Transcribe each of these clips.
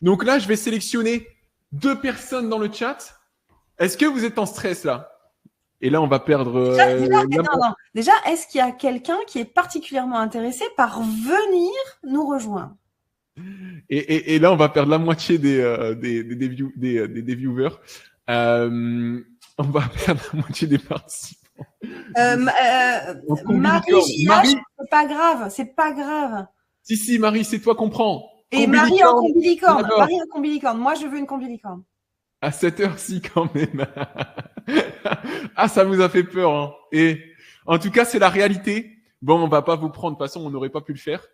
Donc là, je vais sélectionner 2 personnes dans le chat. Est-ce que vous êtes en stress là? Et là, on va perdre. Déjà, est-ce qu'il y a quelqu'un qui est particulièrement intéressé par venir nous rejoindre? Et là, on va perdre la moitié des viewers. On va perdre la moitié des participants. Marie, c'est pas grave. Si, Marie, c'est toi qu'on prend. Et Marie en combilicorne. Moi, je veux une combilicorne. À cette heure-ci, quand même. Ah, ça vous a fait peur. Hein. Et en tout cas, c'est la réalité. Bon, on va pas vous prendre. De toute façon, on n'aurait pas pu le faire.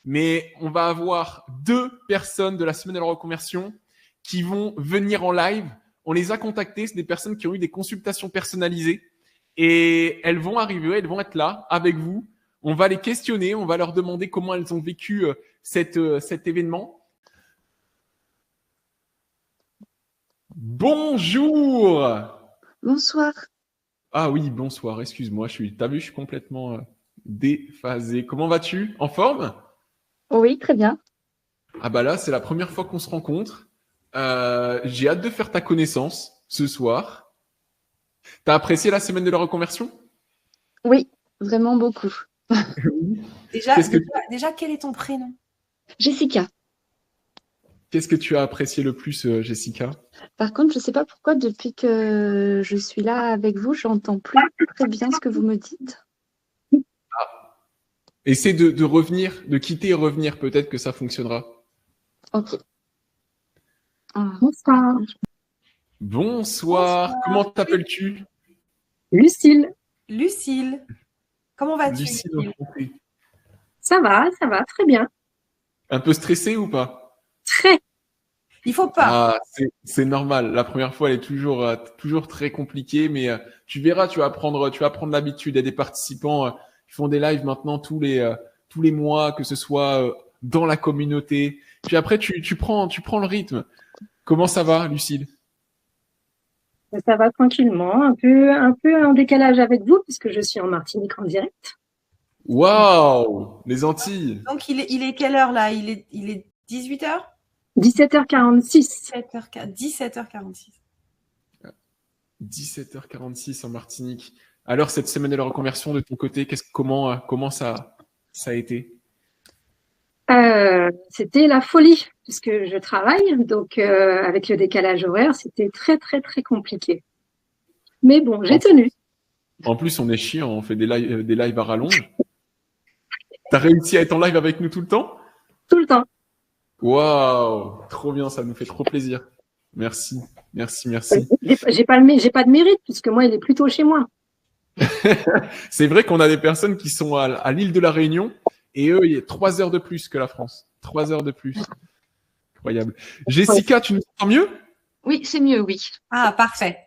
Mais on va avoir 2 personnes de la semaine de la reconversion qui vont venir en live. On les a contactées. C'est des personnes qui ont eu des consultations personnalisées. Et elles vont arriver, elles vont être là avec vous. On va les questionner, on va leur demander comment elles ont vécu cet événement. Bonjour. Bonsoir. Ah oui, bonsoir, excuse-moi, t'as vu, je suis complètement déphasé. Comment vas-tu? En forme? Oui, très bien. Ah bah là, c'est la première fois qu'on se rencontre. J'ai hâte de faire ta connaissance ce soir. T'as apprécié la semaine de la reconversion? Oui, vraiment beaucoup. Déjà, quel est ton prénom? Jessica. Qu'est-ce que tu as apprécié le plus, Jessica? Par contre, je ne sais pas pourquoi, depuis que je suis là avec vous, j'entends plus très bien ce que vous me dites. Ah. Essaie de revenir, de quitter et revenir, peut-être que ça fonctionnera. Ok. Bonsoir. Bonsoir. Comment t'appelles-tu? Lucille. Lucille. Comment vas-tu, Lucille? Ça va, très bien. Un peu stressée ou pas? Très. Il faut pas. Ah, c'est normal. La première fois, elle est toujours très compliquée, mais tu verras, tu vas prendre l'habitude. Il y a des participants qui font des lives maintenant tous les mois, que ce soit dans la communauté. Puis après, tu prends le rythme. Comment ça va, Lucille? Ça va tranquillement, un peu en décalage avec vous, puisque je suis en Martinique en direct. Waouh, les Antilles. Donc, il est quelle heure là? Il est 18h? 17h46. 17h46. 17h46 en Martinique. Alors, cette semaine de la reconversion de ton côté, comment ça a été? C'était la folie, puisque je travaille, donc avec le décalage horaire, c'était très, très, très compliqué. Mais bon, j'ai tenu. En plus, on est chiant, on fait des lives à rallonge. T'as réussi à être en live avec nous tout le temps? Tout le temps. Waouh, trop bien, ça nous fait trop plaisir. Merci. J'ai pas de mérite, puisque moi, il est plutôt chez moi. C'est vrai qu'on a des personnes qui sont à l'île de la Réunion, et eux, il y a 3 heures de plus que la France. 3 heures de plus. Incroyable. Jessica, tu nous entends mieux? Oui, c'est mieux, oui. Ah, parfait.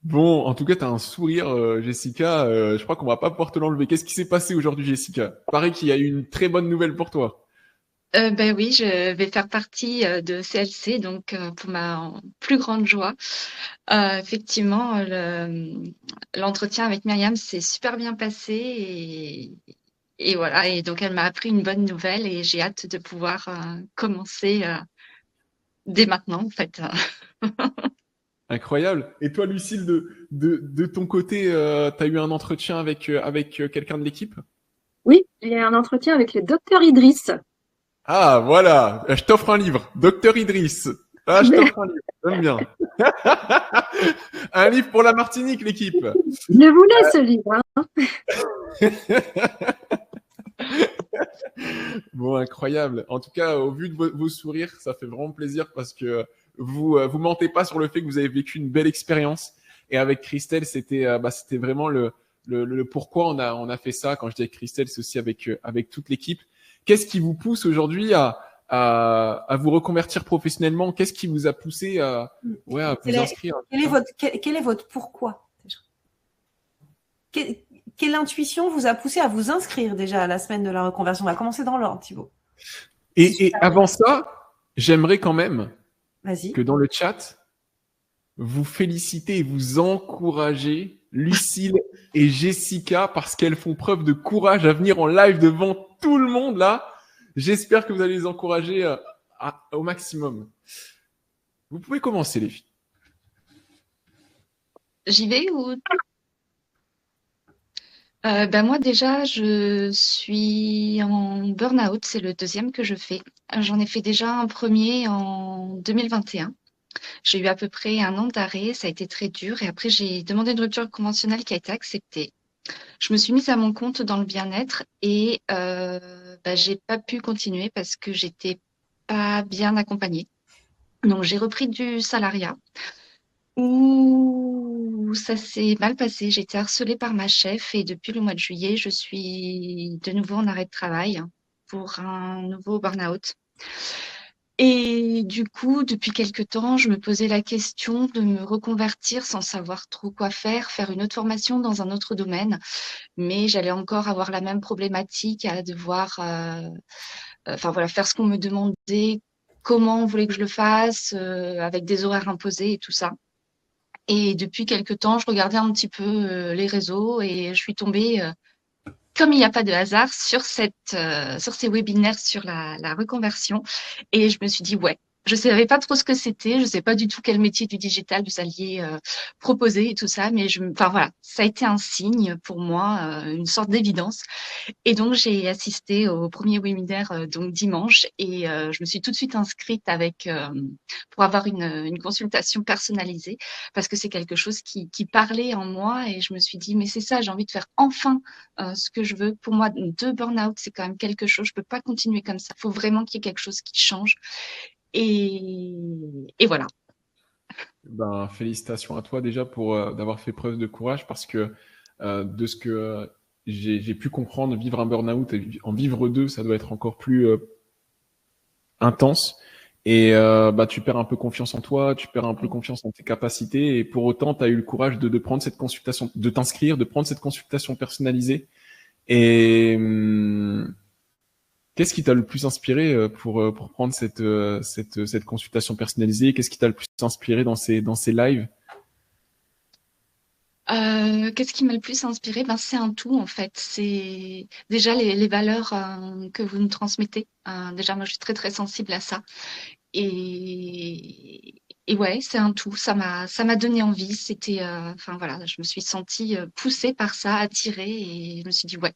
Bon, en tout cas, tu as un sourire, Jessica. Je crois qu'on va pas pouvoir te l'enlever. Qu'est-ce qui s'est passé aujourd'hui, Jessica? Paraît qu'il y a eu une très bonne nouvelle pour toi. Ben oui, je vais faire partie de CLC, donc pour ma plus grande joie. Effectivement, l'entretien avec Myriam s'est super bien passé et voilà. Et donc, elle m'a appris une bonne nouvelle et j'ai hâte de pouvoir commencer dès maintenant, en fait. Incroyable. Et toi, Lucille, de ton côté, tu as eu un entretien avec quelqu'un de l'équipe? Oui, j'ai eu un entretien avec le docteur Idriss. Ah, voilà. Je t'offre un livre. Docteur Idriss. Ah, je t'offre un livre. J'aime bien. Un livre pour la Martinique, l'équipe. Je voulais ce livre. Bon, incroyable. En tout cas, au vu de vos sourires, ça fait vraiment plaisir parce que vous mentez pas sur le fait que vous avez vécu une belle expérience. Et avec Christelle, c'était vraiment le pourquoi on a fait ça. Quand je dis avec Christelle, c'est aussi avec toute l'équipe. Qu'est-ce qui vous pousse aujourd'hui à vous reconvertir professionnellement? Qu'est-ce qui vous a poussé à vous inscrire? Quel est votre pourquoi déjà? Quelle intuition vous a poussé à vous inscrire déjà à la semaine de la reconversion? On va commencer dans l'ordre, Thibaut. Et avant ça, j'aimerais quand même que dans le chat, vous félicitez et vous encouragez Lucille et Jessica parce qu'elles font preuve de courage à venir en live devant tout le monde là. J'espère que vous allez les encourager au maximum. Vous pouvez commencer, les filles. J'y vais ou moi déjà, je suis en burn-out, c'est le deuxième que je fais. J'en ai fait déjà un premier en 2021. J'ai eu à peu près 1 an d'arrêt, ça a été très dur et après j'ai demandé une rupture conventionnelle qui a été acceptée. Je me suis mise à mon compte dans le bien-être et j'ai pas pu continuer parce que j'étais pas bien accompagnée. Donc j'ai repris du salariat où ça s'est mal passé. J'ai été harcelée par ma chef et depuis le mois de juillet, je suis de nouveau en arrêt de travail pour un nouveau burn-out. Et du coup, depuis quelque temps, je me posais la question de me reconvertir sans savoir trop quoi faire une autre formation dans un autre domaine, mais j'allais encore avoir la même problématique à devoir, faire ce qu'on me demandait, comment on voulait que je le fasse, avec des horaires imposés et tout ça. Et depuis quelque temps, je regardais un petit peu les réseaux et je suis tombée, comme il n'y a pas de hasard, sur ces webinaires sur la reconversion. Et je me suis dit, ouais, je ne savais pas trop ce que c'était, je ne sais pas du tout quel métier du digital vous alliez proposer et tout ça, mais ça a été un signe pour moi, une sorte d'évidence. Et donc, j'ai assisté au premier webinaire donc dimanche et je me suis tout de suite inscrite pour avoir une consultation personnalisée parce que c'est quelque chose qui parlait en moi et je me suis dit, mais c'est ça, j'ai envie de faire enfin ce que je veux. Pour moi, 2 burn-out, c'est quand même quelque chose. Je peux pas continuer comme ça. Il faut vraiment qu'il y ait quelque chose qui change. Et voilà. Ben, félicitations à toi déjà pour d'avoir fait preuve de courage parce que de ce que j'ai pu comprendre, vivre un burn-out et en vivre 2, ça doit être encore plus intense. Et tu perds un peu confiance en toi, tu perds un peu confiance en tes capacités. Et pour autant, tu as eu le courage de prendre cette consultation, de t'inscrire, de prendre cette consultation personnalisée. Et qu'est-ce qui t'a le plus inspiré pour prendre cette consultation personnalisée? Qu'est-ce qui t'a le plus inspiré dans ces lives? Qu'est-ce qui m'a le plus inspiré? C'est un tout en fait. C'est déjà les valeurs que vous nous transmettez. Déjà, moi, je suis très très sensible à ça. Et ouais, c'est un tout. Ça m'a donné envie. C'était, je me suis sentie poussée par ça, attirée, et je me suis dit ouais,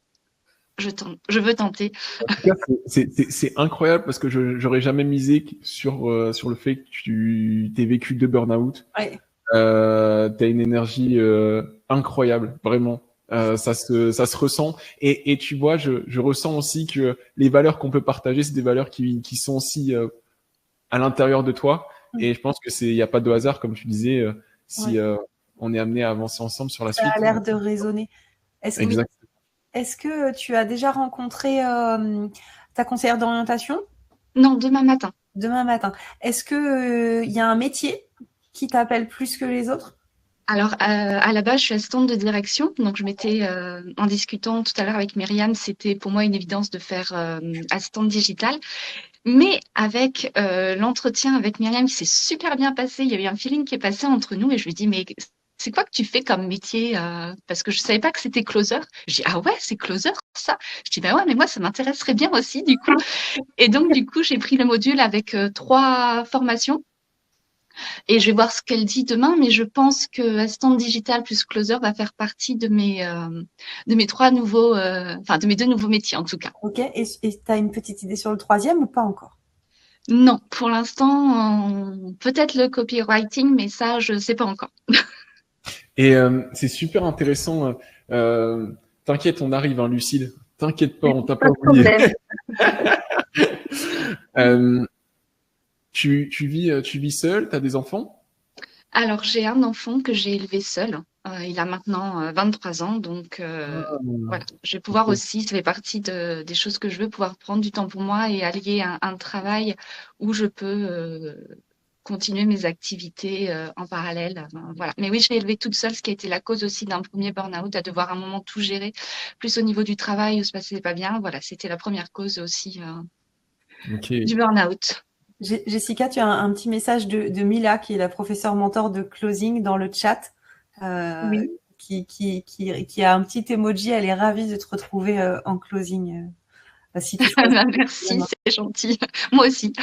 je veux tenter. En tout cas, c'est incroyable parce que j'aurais jamais misé sur le fait que tu t'aies vécu 2 burn-out. Ouais. T'as une énergie incroyable, vraiment. Ça se ressent. Et tu vois, je ressens aussi que les valeurs qu'on peut partager, c'est des valeurs qui sont aussi à l'intérieur de toi. Et je pense que il n'y a pas de hasard, comme tu disais, si on est amené à avancer ensemble sur la suite. Ça a l'air de résonner. Exact. Est-ce que tu as déjà rencontré ta conseillère d'orientation? Non, demain matin. Demain matin. Est-ce que y a un métier qui t'appelle plus que les autres? Alors, à la base, je suis assistante de direction. Donc, je m'étais, en discutant tout à l'heure avec Myriam, c'était pour moi une évidence de faire assistante digitale. Mais avec l'entretien avec Myriam, qui s'est super bien passé, il y a eu un feeling qui est passé entre nous et je lui ai dit, mais c'est quoi que tu fais comme métier parce que je savais pas que c'était closer. Je dis, ah ouais, c'est closer, ça. Je dis, bah ouais, mais moi, ça m'intéresserait bien aussi, du coup. Et donc, du coup, j'ai pris le module avec 3 formations. Et je vais voir ce qu'elle dit demain, mais je pense que assistante digitale plus closer va faire partie de mes 3 nouveaux, de mes 2 nouveaux métiers en tout cas. Ok. Et tu as une petite idée sur le 3e ou pas encore? Non, pour l'instant, peut-être le copywriting, mais ça, je sais pas encore. Et c'est super intéressant. T'inquiète, on arrive, hein, Lucille. T'inquiète pas, on t'a pas oublié. Tu vis seule? T'as des enfants? Alors, j'ai un enfant que j'ai élevé seul. Il a maintenant 23 ans, donc voilà. Je vais pouvoir aussi, ça fait partie des choses que je veux, pouvoir prendre du temps pour moi et allier un travail où je peux continuer mes activités en parallèle. Voilà. Mais oui, je l'ai élevé toute seule, ce qui a été la cause aussi d'un premier burn-out, à devoir à un moment tout gérer, plus au niveau du travail où se passait pas bien. Voilà, c'était la première cause aussi du burn-out. Jessica, tu as un petit message de Mila, qui est la professeure mentor de closing, dans le chat, Oui. qui a un petit emoji. Elle est ravie de te retrouver en closing. Si tu Merci, c'est gentil. Moi aussi.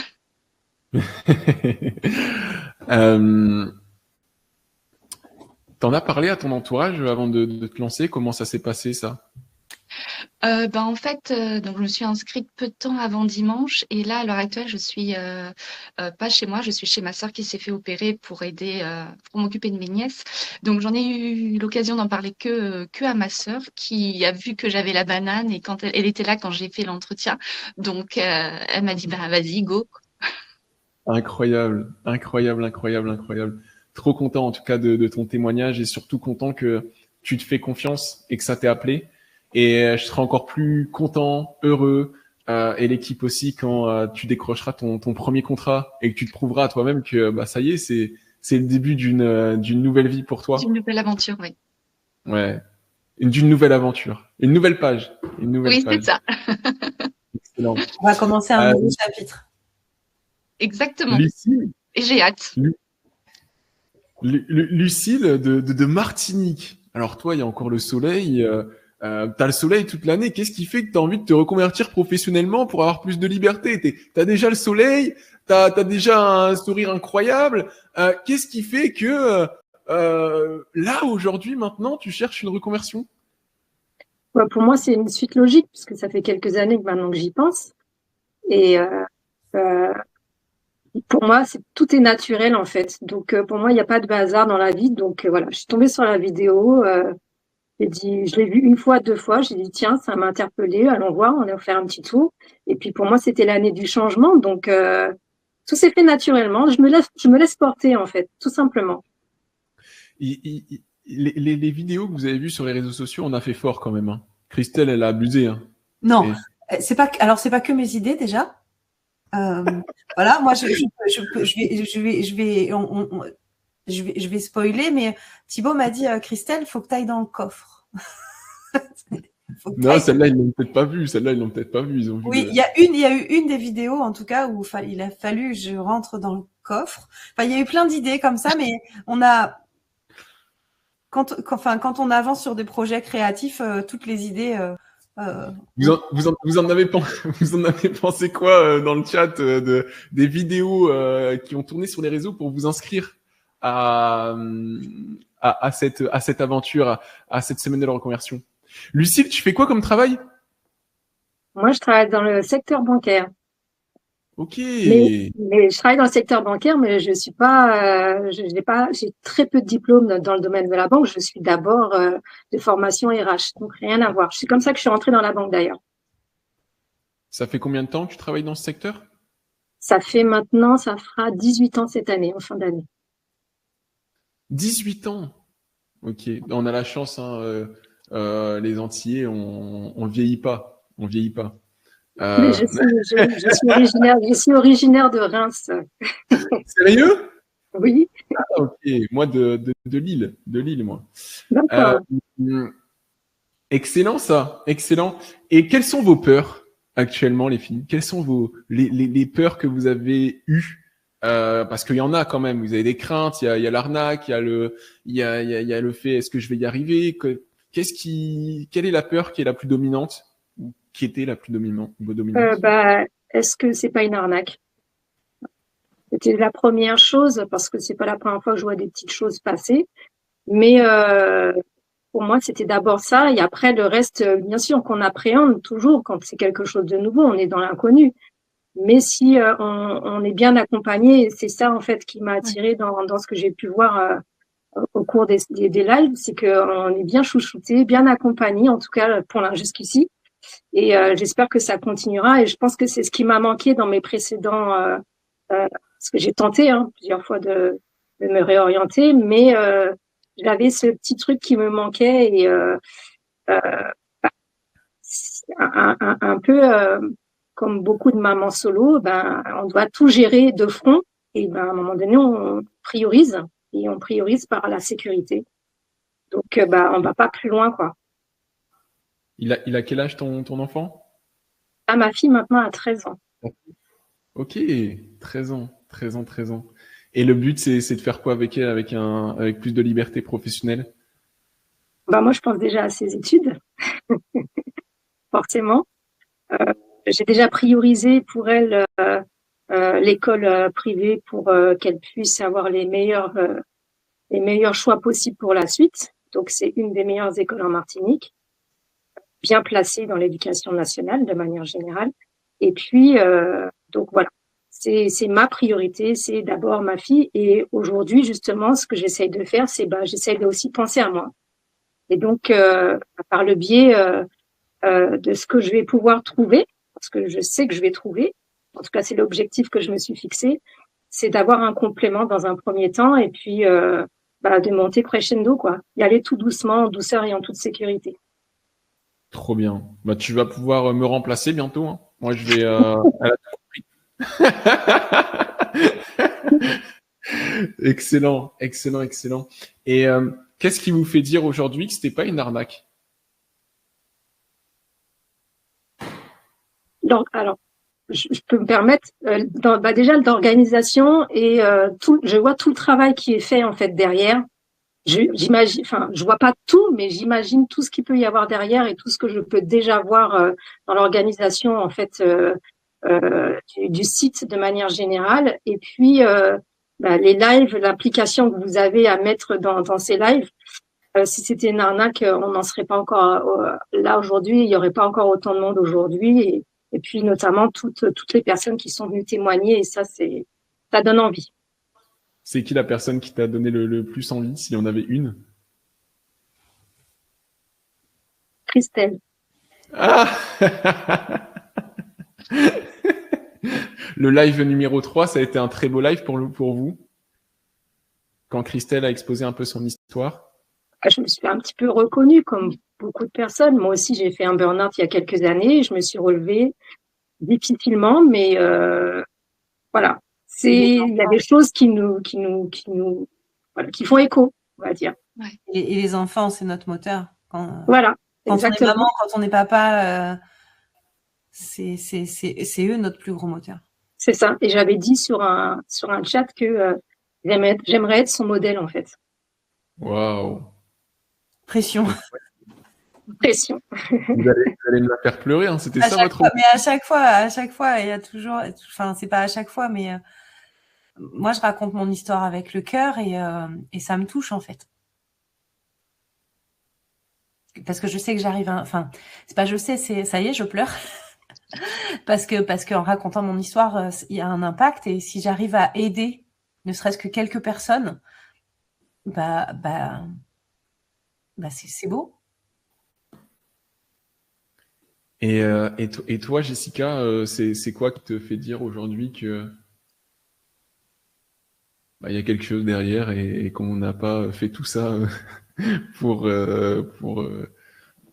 Euh, T'en as parlé à ton entourage avant de te lancer? Comment ça s'est passé, ça? En fait, donc je me suis inscrite peu de temps avant dimanche et là, à l'heure actuelle, je suis pas chez moi, je suis chez ma sœur qui s'est fait opérer pour aider, pour m'occuper de mes nièces. Donc j'en ai eu l'occasion d'en parler que à ma sœur qui a vu que j'avais la banane et quand elle était là quand j'ai fait l'entretien. Donc elle m'a dit bah vas-y go. Incroyable, incroyable, incroyable, incroyable. Trop content en tout cas de ton témoignage et surtout content que tu te fais confiance et que ça t'ait appelé. Et je serai encore plus content, heureux, et l'équipe aussi quand tu décrocheras ton premier contrat et que tu te prouveras à toi-même que bah ça y est, c'est le début d'une nouvelle vie pour C'est une toi. nouvelle aventure, oui. Ouais, d'une nouvelle aventure, une nouvelle page, une nouvelle Oui, c'est page. ça. Excellent. On va commencer un Euh, nouveau chapitre. Exactement. Lucille, Et j'ai hâte. Lucille de Martinique. Alors toi, il y a encore le soleil. T'as le soleil toute l'année. Qu'est-ce qui fait que t'as envie de te reconvertir professionnellement pour avoir plus de liberté? T'as déjà le soleil, t'as déjà un sourire incroyable. Qu'est-ce qui fait que là, aujourd'hui, maintenant, tu cherches une reconversion? Ouais, pour moi, c'est une suite logique, puisque ça fait quelques années que maintenant que j'y pense. Et euh, pour moi, tout est naturel, en fait. Donc, pour moi, il n'y a pas de hasard dans la vie. Donc, voilà, je suis tombée sur la vidéo. Je l'ai vu une fois, deux fois. J'ai dit, tiens, ça m'a interpellée. Allons voir, on a fait un petit tour. Et puis, pour moi, c'était l'année du changement. Donc, tout s'est fait naturellement. Je me laisse porter, en fait, tout simplement. Les vidéos que vous avez vues sur les réseaux sociaux, on a fait fort quand même. Hein. Christelle, elle a abusé. Hein. Non, Et- alors c'est pas que mes idées déjà. Voilà, moi je vais spoiler, mais Thibaut m'a dit Christelle, faut que tu ailles dans le coffre. Faut que Non, t'ailles- celle-là, ils l'ont peut-être pas vue. Celle-là, ils l'ont peut-être pas vue. Ils ont vu Oui, le. il y a eu une des vidéos en tout cas où il a fallu que je rentre dans le coffre. Enfin, il y a eu plein d'idées comme ça, mais on a quand on avance sur des projets créatifs, toutes les idées. Vous en avez vous en avez pensé quoi dans le chat des vidéos qui ont tourné sur les réseaux pour vous inscrire à, à cette aventure, à cette semaine de la reconversion? Lucille, tu fais quoi comme travail? Moi, je travaille dans le secteur bancaire. Ok. Mais je travaille dans le secteur bancaire, mais je suis pas, j'ai très peu de diplômes dans le domaine de la banque. Je suis d'abord de formation RH, donc rien à voir. C'est comme ça que je suis rentrée dans la banque d'ailleurs. Ça fait combien de temps que tu travailles dans ce secteur? Ça fait maintenant, ça fera 18 ans cette année, en fin d'année. 18 ans. Ok. On a la chance, hein, les Antillais, on vieillit pas. On vieillit pas. Mais Euh, je suis originaire de Reims. Sérieux? Oui, Ok, moi de Lille, moi. Euh, d'accord. Excellent ça, excellent. Et quelles sont vos peurs actuellement, les filles? Quelles sont les peurs que vous avez eues? Parce qu'il y en a quand même. Vous avez des craintes. Il y a l'arnaque, il y a le fait. Est-ce que je vais y arriver? Quelle est la peur qui est la plus dominante ou qui était la plus dominante? Bah, est-ce que c'est pas une arnaque? C'était la première chose parce que c'est pas la première fois que je vois des petites choses passer. Mais pour moi, c'était d'abord ça. Et après, le reste, bien sûr, qu'on appréhende toujours quand c'est quelque chose de nouveau, on est dans l'inconnu. Mais si on est bien accompagné, c'est ça en fait qui m'a attiré dans ce que j'ai pu voir au cours des lives, c'est qu'on est bien chouchouté, bien accompagné, en tout cas pour jusqu'ici. Et j'espère que ça continuera. Et je pense que c'est ce qui m'a manqué dans mes précédents, parce que j'ai tenté plusieurs fois de me réorienter, mais j'avais ce petit truc qui me manquait et euh, un peu comme beaucoup de mamans solo, ben on doit tout gérer de front et ben à un moment donné on priorise et on priorise par la sécurité. Donc ben on va pas plus loin quoi. Il a quel âge ton enfant? Ah, ma fille maintenant a 13 ans. Ok, 13 ans, 13 ans, 13 ans. Et le but, c'est de faire quoi avec elle, avec plus de liberté professionnelle? Ben moi je pense déjà à ses études forcément. J'ai déjà priorisé pour elle l'école privée pour qu'elle puisse avoir les meilleurs choix possibles pour la suite. Donc, c'est une des meilleures écoles en Martinique, bien placée dans l'éducation nationale de manière générale. Et puis, donc voilà, c'est ma priorité, c'est d'abord ma fille. Et aujourd'hui, justement, ce que j'essaye de faire, c'est j'essaye de aussi penser à moi. Et donc, par le biais de ce que je vais pouvoir trouver, parce que je sais que je vais trouver, en tout cas, c'est l'objectif que je me suis fixé, c'est d'avoir un complément dans un premier temps et puis de monter crescendo, quoi. Y aller tout doucement, en douceur et en toute sécurité. Trop bien. Bah, tu vas pouvoir me remplacer bientôt, hein. Moi, je vais à la Excellent, excellent, excellent. Et qu'est-ce qui vous fait dire aujourd'hui que c'était pas une arnaque? Donc, alors, je peux me permettre, déjà l'organisation et je vois tout le travail qui est fait en fait derrière. J'imagine, enfin, je vois pas tout, mais j'imagine tout ce qu'il peut y avoir derrière et tout ce que je peux déjà voir dans l'organisation en fait du site de manière générale. Et puis les lives, l'application que vous avez à mettre dans ces lives. Si c'était une arnaque, on n'en serait pas encore là aujourd'hui. Il y aurait pas encore autant de monde aujourd'hui. Et puis notamment toutes les personnes qui sont venues témoigner. Et ça donne envie. C'est qui la personne qui t'a donné le plus envie, s'il y en avait une? Christelle. Ah Le live numéro 3, ça a été un très beau live pour vous, quand Christelle a exposé un peu son histoire. Je me suis un petit peu reconnue comme beaucoup de personnes. Moi aussi, j'ai fait un burn-out il y a quelques années. Je me suis relevée difficilement, mais voilà. Il y a des choses qui font écho, on va dire. Ouais. Et les enfants, c'est notre moteur. Voilà. Quand on est maman, quand on est papa, c'est eux notre plus gros moteur. C'est ça. Et j'avais dit sur un chat que j'aimerais être son modèle, en fait. Waouh. Pression. Pression. Vous allez me la faire pleurer, hein. C'était ça votre... Mais à chaque fois, il y a toujours... Enfin, c'est pas à chaque fois, mais moi, je raconte mon histoire avec le cœur et ça me touche, en fait. Parce que je sais que j'arrive à... Enfin, c'est pas je sais, c'est ça y est, je pleure. parce que en racontant mon histoire, il y a un impact. Et si j'arrive à aider, ne serait-ce que quelques personnes, c'est beau. Et toi, Jessica, c'est quoi qui te fait dire aujourd'hui que il y a quelque chose derrière et qu'on n'a pas fait tout ça pour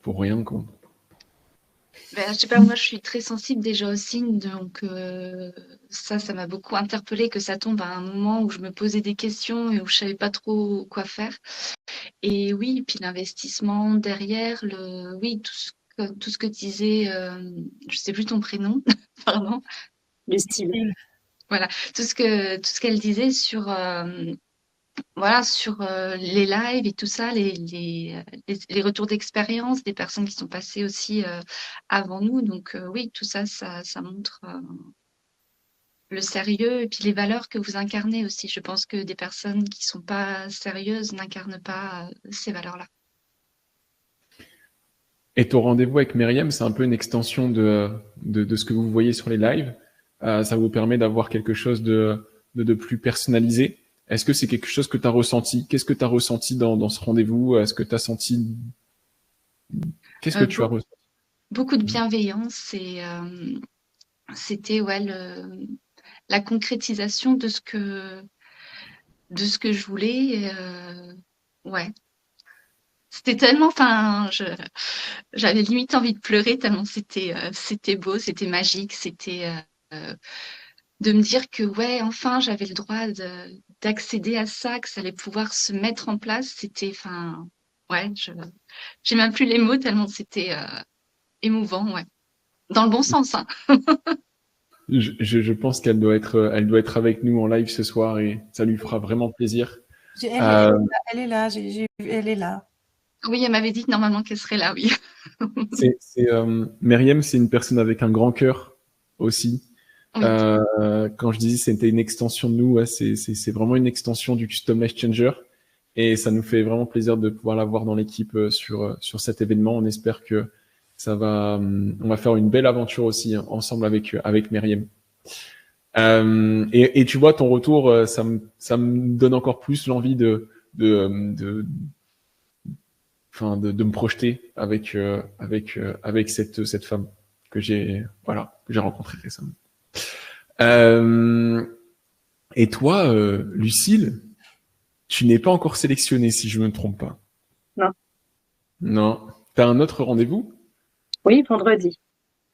rien, quoi. Je sais pas, moi je suis très sensible déjà aux signes, donc ça m'a beaucoup interpellée que ça tombe à un moment où je me posais des questions et où je savais pas trop quoi faire. Et oui, puis l'investissement derrière, tout ce que disait, je sais plus ton prénom, pardon. Le style. Voilà, tout ce qu'elle disait sur les lives et tout ça, les retours d'expérience des personnes qui sont passées aussi avant nous. Donc oui, tout ça montre le sérieux et puis les valeurs que vous incarnez aussi. Je pense que des personnes qui sont pas sérieuses n'incarnent pas ces valeurs-là. Et ton rendez-vous avec Myriam, c'est un peu une extension de ce que vous voyez sur les lives. Ça vous permet d'avoir quelque chose de plus personnalisé. Est-ce que c'est quelque chose que tu as ressenti? Qu'est-ce que tu as ressenti dans ce rendez-vous? Est-ce que tu as senti... Qu'est-ce que tu as ressenti? Beaucoup de bienveillance et c'était la concrétisation de ce que je voulais. Ouais. C'était tellement, j'avais limite envie de pleurer tellement c'était beau, c'était magique, c'était de me dire que ouais, enfin, j'avais le droit d'accéder à ça, que ça allait pouvoir se mettre en place. C'était, ouais, j'ai même plus les mots tellement c'était émouvant, ouais, dans le bon sens, hein. Je pense qu'elle doit être avec nous en live ce soir et ça lui fera vraiment plaisir. Elle est là, elle est là. Oui, elle m'avait dit que normalement qu'elle serait là, oui. Myriam, c'est une personne avec un grand cœur aussi. Oui. Quand je disais c'était une extension de nous, ouais, c'est vraiment une extension du Custom Life Changer. Et ça nous fait vraiment plaisir de pouvoir l'avoir dans l'équipe sur cet événement. On espère que on va faire une belle aventure aussi ensemble avec Myriam. Et tu vois, ton retour, ça me donne encore plus l'envie de me projeter avec cette femme que j'ai rencontrée récemment. Et toi, Lucille, tu n'es pas encore sélectionnée, si je me trompe pas. Non. Non. T'as un autre rendez-vous? Oui, vendredi.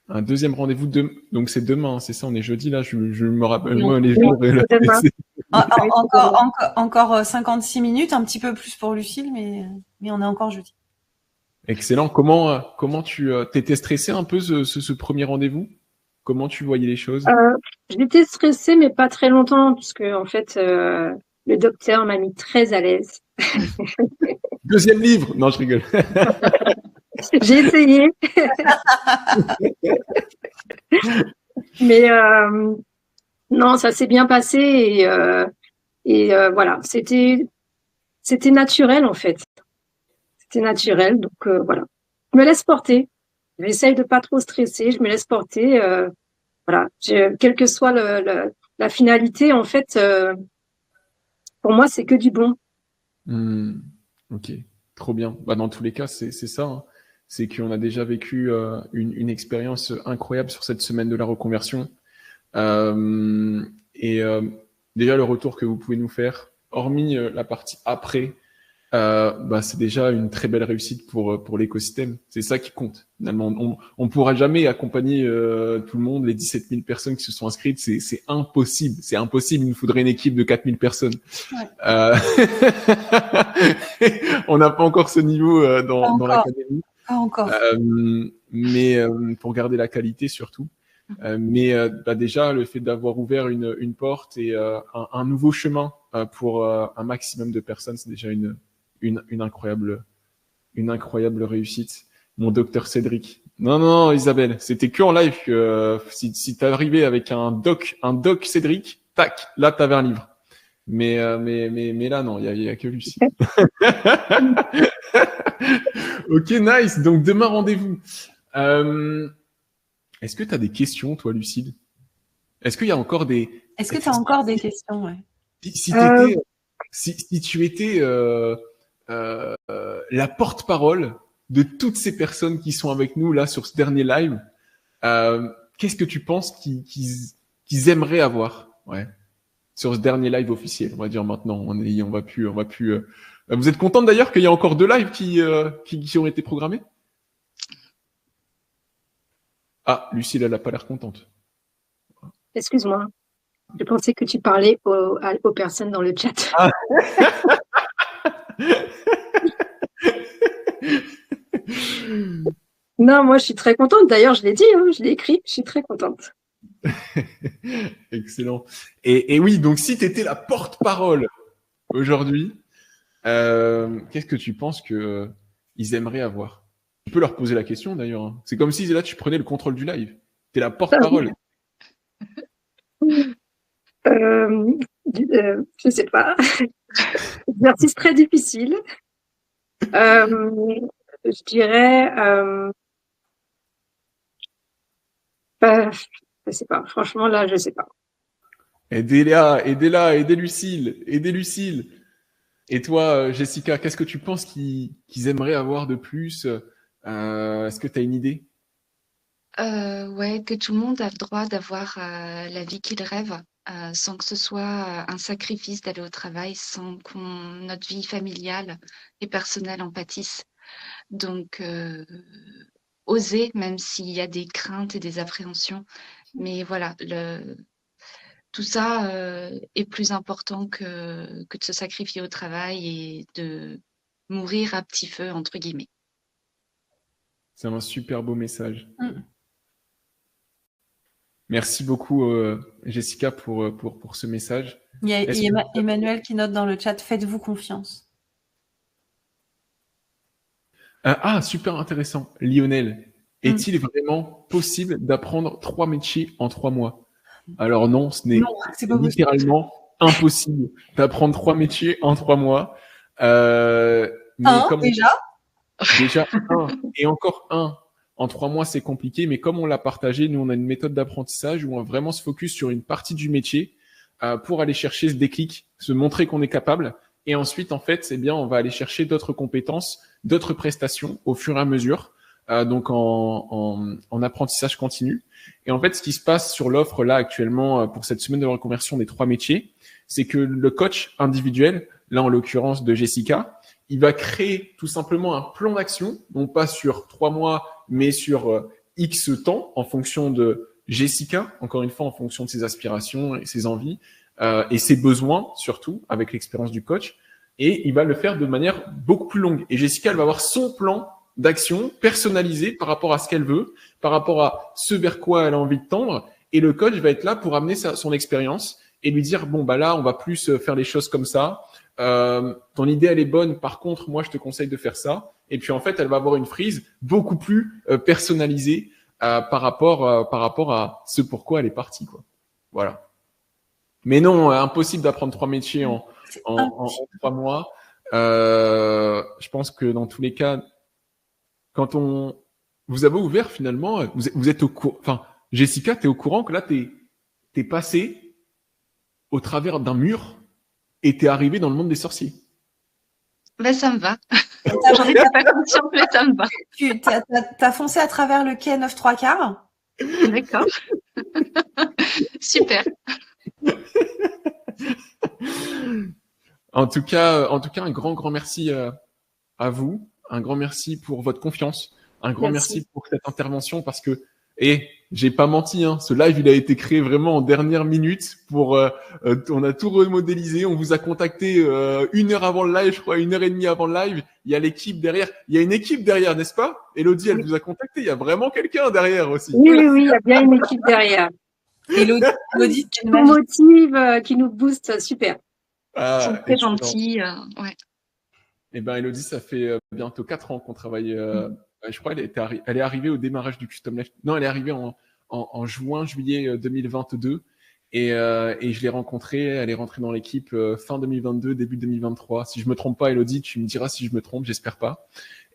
Un deuxième rendez-vous donc c'est demain, c'est ça, on est jeudi là, je me rappelle moi les Oui, jours. c'est demain. Encore 56 minutes, un petit peu plus pour Lucille, mais on est encore jeudi. Excellent. Comment tu t'étais stressé un peu ce premier rendez-vous? Comment tu voyais les choses? J'étais stressée, mais pas très longtemps, parce que en fait, le docteur m'a mis très à l'aise. Deuxième livre? Non, je rigole. J'ai essayé. Mais non, ça s'est bien passé et voilà, c'était naturel en fait. C'était naturel, donc voilà. Je me laisse porter. J'essaye de pas trop stresser. Je me laisse porter. Voilà, quelle que soit la finalité, en fait, pour moi, c'est que du bon. Ok, trop bien. Bah, dans tous les cas, c'est ça. Hein. C'est qu'on a déjà vécu une expérience incroyable sur cette semaine de la reconversion. Déjà, le retour que vous pouvez nous faire, hormis la partie après, c'est déjà une très belle réussite pour l'écosystème. C'est ça qui compte. Finalement, on pourra jamais accompagner tout le monde, les 17 000 personnes qui se sont inscrites. C'est impossible. C'est impossible. Il nous faudrait une équipe de 4 000 personnes. Ouais. On n'a pas encore ce niveau dans l'académie. Pas encore. Mais pour garder la qualité surtout. Déjà, le fait d'avoir ouvert une porte et un nouveau chemin pour un maximum de personnes, c'est déjà une incroyable réussite. Mon docteur Cédric. Non, Isabelle, c'était que en live que si t'es arrivé avec un doc Cédric, tac, là t'avais un livre. Mais là non, il y a que Lucie. Ok, nice. Donc demain rendez-vous. Est-ce que tu as des questions, toi, Lucille? Est-ce qu'il y a encore des... Est-ce que tu as encore des questions? Ouais. Si tu étais la porte-parole de toutes ces personnes qui sont avec nous là sur ce dernier live, qu'est-ce que tu penses qu'ils aimeraient avoir, ouais, sur ce dernier live officiel? On va dire maintenant. On va plus. Vous êtes contente d'ailleurs qu'il y a encore 2 lives qui ont été programmés? Ah, Lucille, elle n'a pas l'air contente. Excuse-moi. Je pensais que tu parlais aux personnes dans le chat. Ah. Non, moi, je suis très contente. D'ailleurs, je l'ai dit, hein, je l'ai écrit. Je suis très contente. Excellent. Et oui, donc si tu étais la porte-parole aujourd'hui, qu'est-ce que tu penses qu'ils aimeraient avoir? Tu peux leur poser la question d'ailleurs. Hein. C'est comme si là tu prenais le contrôle du live. Tu es la porte-parole. Je sais pas. Exercice très difficile. Je dirais. Je sais pas. Franchement, là, je sais pas. Aidez Lucille. Et toi, Jessica, qu'est-ce que tu penses qu'ils aimeraient avoir de plus? Est-ce que tu as une idée? Ouais, que tout le monde a le droit d'avoir la vie qu'il rêve, sans que ce soit un sacrifice d'aller au travail, sans que notre vie familiale et personnelle en pâtisse. Donc, oser, même s'il y a des craintes et des appréhensions. Mais voilà, tout ça est plus important que de se sacrifier au travail et de mourir à petit feu, entre guillemets. C'est un super beau message. Merci beaucoup, Jessica, pour ce message. Il y a Emmanuel qui note dans le chat, faites-vous confiance. Super intéressant. Lionel, est-il vraiment possible d'apprendre 3 métiers en 3 mois? Alors non, ce n'est Non, c'est pas possible. littéralement impossible d'apprendre 3 métiers en 3 mois. Mais comme déjà un et encore un en 3 mois, c'est compliqué. Mais comme on l'a partagé, nous, on a une méthode d'apprentissage où on va vraiment se focus sur une partie du métier pour aller chercher ce déclic, se montrer qu'on est capable. Et ensuite, en fait, c'est bien, on va aller chercher d'autres compétences, d'autres prestations au fur et à mesure. Donc en apprentissage continu. Et en fait, ce qui se passe sur l'offre là actuellement pour cette semaine de reconversion des 3 métiers, c'est que le coach individuel, là en l'occurrence de Jessica, il va créer tout simplement un plan d'action, non pas sur 3 mois, mais sur X temps en fonction de Jessica, encore une fois en fonction de ses aspirations et ses envies et ses besoins surtout avec l'expérience du coach. Et il va le faire de manière beaucoup plus longue. Et Jessica, elle va avoir son plan d'action personnalisé par rapport à ce qu'elle veut, par rapport à ce vers quoi elle a envie de tendre. Et le coach va être là pour amener son expérience et lui dire, bon, bah là, on va plus faire les choses comme ça. Ton idée, elle est bonne. Par contre, moi, je te conseille de faire ça. Et puis, en fait, elle va avoir une frise beaucoup plus personnalisée par rapport à ce pourquoi elle est partie, quoi. Voilà. Mais non, impossible d'apprendre 3 métiers en 3 mois. Je pense que dans tous les cas, quand vous avez ouvert finalement, vous êtes au courant. Enfin, Jessica, t'es au courant que là t'es passé au travers d'un mur et t'es arrivé dans le monde des sorciers. Ben, ça me va. J'en étais pas consciente, mais ça me va. Tu t'as foncé à travers le quai 9 3/4. D'accord. Super. En tout cas, un grand merci à vous. Un grand merci pour votre confiance. Un grand merci pour cette intervention parce que, j'ai pas menti, hein, ce live, il a été créé vraiment en dernière minute on a tout remodélisé. On vous a contacté 1 heure avant le live, je crois, 1h30 avant le live. Il y a l'équipe derrière. Il y a une équipe derrière, n'est-ce pas? Elodie, elle vous a contacté. Il y a vraiment quelqu'un derrière aussi. Oui, il y a bien une équipe derrière. Elodie, qui nous motive, qui nous booste, super. Ils sont très gentils, ouais. Eh ben, Elodie, ça fait bientôt 4 ans qu'on travaille. Je crois elle est arrivée au démarrage du Custom Life. Non, elle est arrivée en juillet 2022. Et je l'ai rencontrée. Elle est rentrée dans l'équipe fin 2022, début 2023. Si je me trompe pas, Elodie, tu me diras si je me trompe. J'espère pas.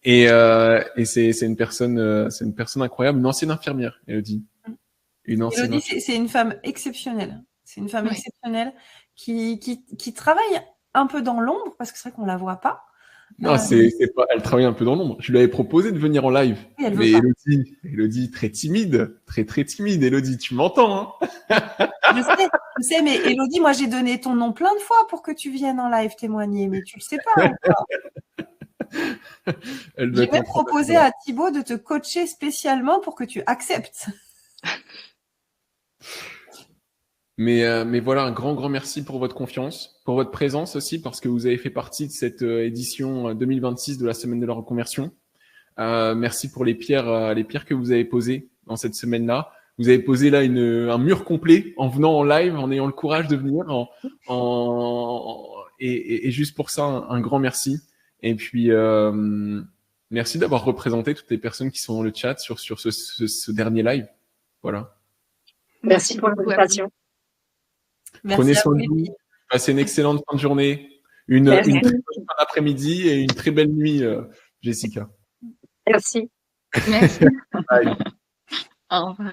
Et c'est une personne incroyable, une ancienne infirmière, Elodie. Elodie, c'est une femme exceptionnelle. C'est une femme exceptionnelle qui travaille un peu dans l'ombre parce que c'est vrai qu'on la voit pas. Non, c'est pas. Elle travaille un peu dans l'ombre. Je lui avais proposé de venir en live, oui, mais Elodie, très timide, très timide. Elodie, tu m'entends, hein? Je sais, mais Elodie, moi j'ai donné ton nom plein de fois pour que tu viennes en live témoigner, mais tu le sais pas encore. J'ai même proposé à Thibaut de te coacher spécialement pour que tu acceptes. Mais voilà, un grand merci pour votre confiance, pour votre présence aussi, parce que vous avez fait partie de cette édition 2026 de la semaine de la reconversion. Merci pour les pierres que vous avez posées dans cette semaine-là. Vous avez posé là un mur complet en venant en live, en ayant le courage de venir, et juste pour ça, un grand merci. Et puis merci d'avoir représenté toutes les personnes qui sont dans le chat sur ce dernier live. Voilà. Merci pour l'invitation. Prenez soin de vous. Passez une excellente fin de journée, une très bonne fin d'après-midi et une très belle nuit, Jessica. Merci. Merci. Au revoir.